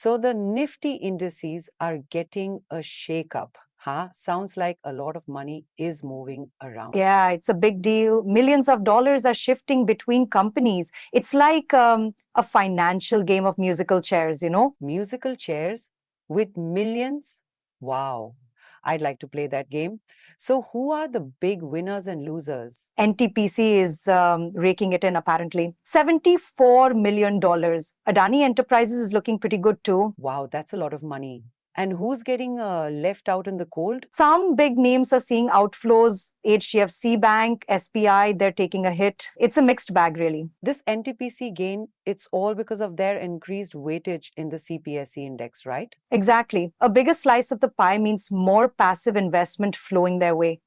So the Nifty indices are getting a shake-up. Huh? Sounds like a lot of money is moving around. Yeah, it's a big deal. Millions of dollars are shifting between companies. It's like a financial game of musical chairs, you know? Musical chairs with millions? Wow. I'd like to play that game. So who are the big winners and losers? NTPC is raking it in apparently. $74 million. Adani Enterprises is looking pretty good too. Wow, that's a lot of money. And who's getting left out in the cold? Some big names are seeing outflows. HDFC Bank, SBI, they're taking a hit. It's a mixed bag, really. This NTPC gain, it's all because of their increased weightage in the CPSE index, right? Exactly. A bigger slice of the pie means more passive investment flowing their way.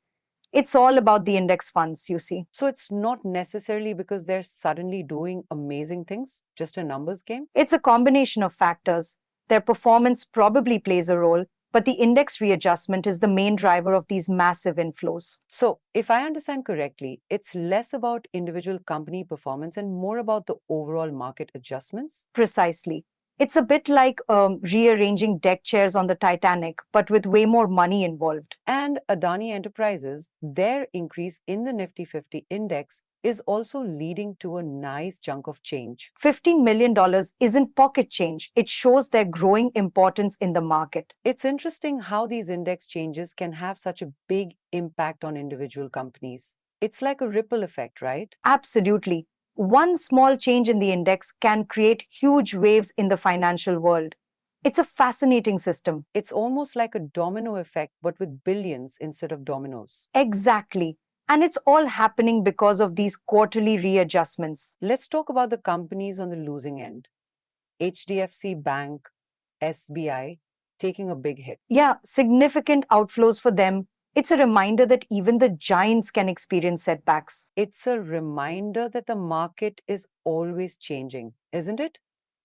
It's all about the index funds, you see. So it's not necessarily because they're suddenly doing amazing things, just a numbers game. It's a combination of factors. Their performance probably plays a role, but the index readjustment is the main driver of these massive inflows. So, if I understand correctly, it's less about individual company performance and more about the overall market adjustments. Precisely. It's a bit like rearranging deck chairs on the Titanic, but with way more money involved. And Adani Enterprises, their increase in the Nifty 50 index is also leading to a nice chunk of change. $15 million isn't pocket change. It shows their growing importance in the market. It's interesting how these index changes can have such a big impact on individual companies. It's like a ripple effect, right? Absolutely. One small change in the index can create huge waves in the financial world. It's a fascinating system. It's almost like a domino effect, but with billions instead of dominoes. Exactly. And it's all happening because of these quarterly readjustments. Let's talk about the companies on the losing end. HDFC Bank, SBI, taking a big hit. Yeah, significant outflows for them. It's a reminder that even the giants can experience setbacks. It's a reminder that the market is always changing, isn't it?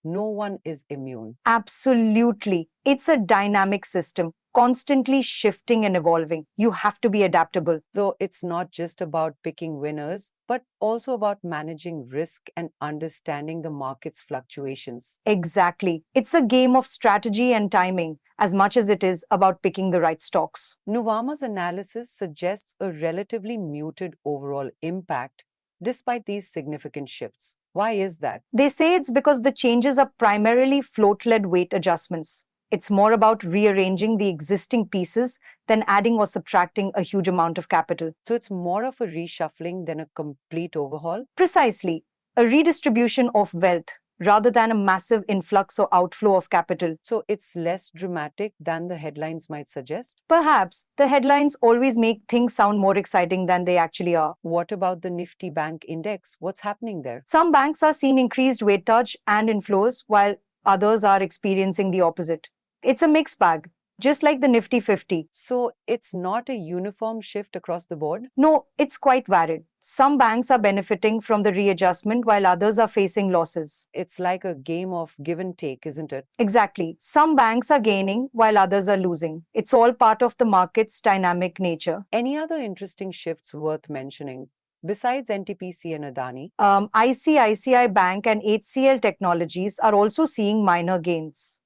No one is immune. Absolutely. It's a dynamic system, constantly shifting and evolving. You have to be adaptable. Though it's not just about picking winners, but also about managing risk and understanding the market's fluctuations. Exactly. It's a game of strategy and timing as much as it is about picking the right stocks. Nuvama's analysis suggests a relatively muted overall impact despite these significant shifts. Why is that? They say it's because the changes are primarily float-led weight adjustments. It's more about rearranging the existing pieces than adding or subtracting a huge amount of capital. So it's more of a reshuffling than a complete overhaul? Precisely, a redistribution of wealth rather than a massive influx or outflow of capital. So it's less dramatic than the headlines might suggest? Perhaps the headlines always make things sound more exciting than they actually are. What about the Nifty Bank Index? What's happening there? Some banks are seeing increased weightage and inflows, while others are experiencing the opposite. It's a mixed bag, just like the Nifty 50. So it's not a uniform shift across the board? No, it's quite varied. Some banks are benefiting from the readjustment while others are facing losses. It's like a game of give and take, isn't it? Exactly. Some banks are gaining while others are losing. It's all part of the market's dynamic nature. Any other interesting shifts worth mentioning? Besides NTPC and Adani, ICICI Bank and HCL Technologies are also seeing minor gains.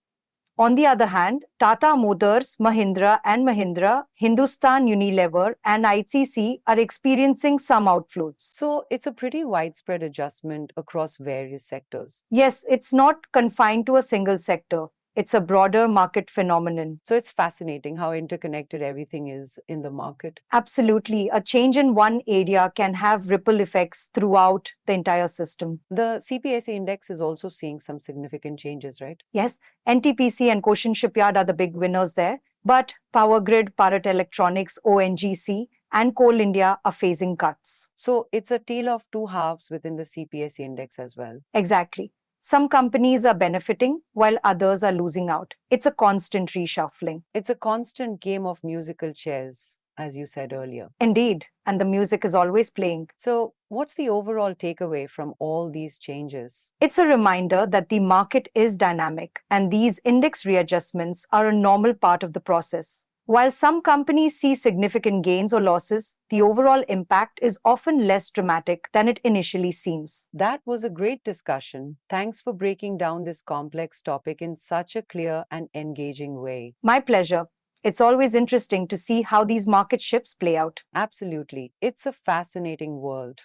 On the other hand, Tata Motors, Mahindra and Mahindra, Hindustan Unilever, and ITC are experiencing some outflows. so it's a pretty widespread adjustment across various sectors. Yes, it's not confined to a single sector. It's a broader market phenomenon. So it's fascinating how interconnected everything is in the market. Absolutely. A change in one area can have ripple effects throughout the entire system. The CPSE index is also seeing some significant changes, right? Yes, NTPC and Cochin Shipyard are the big winners there, but Power Grid, Bharat Electronics, ONGC, and Coal India are facing cuts. So it's a tale of two halves within the CPSE index as well. Exactly. Some companies are benefiting while others are losing out. It's a constant reshuffling. It's a constant game of musical chairs, as you said earlier. Indeed, and the music is always playing. So, what's the overall takeaway from all these changes? It's a reminder that the market is dynamic and these index readjustments are a normal part of the process. While some companies see significant gains or losses, the overall impact is often less dramatic than it initially seems. That was a great discussion. Thanks for breaking down this complex topic in such a clear and engaging way. My pleasure. It's always interesting to see how these market shifts play out. Absolutely. It's a fascinating world.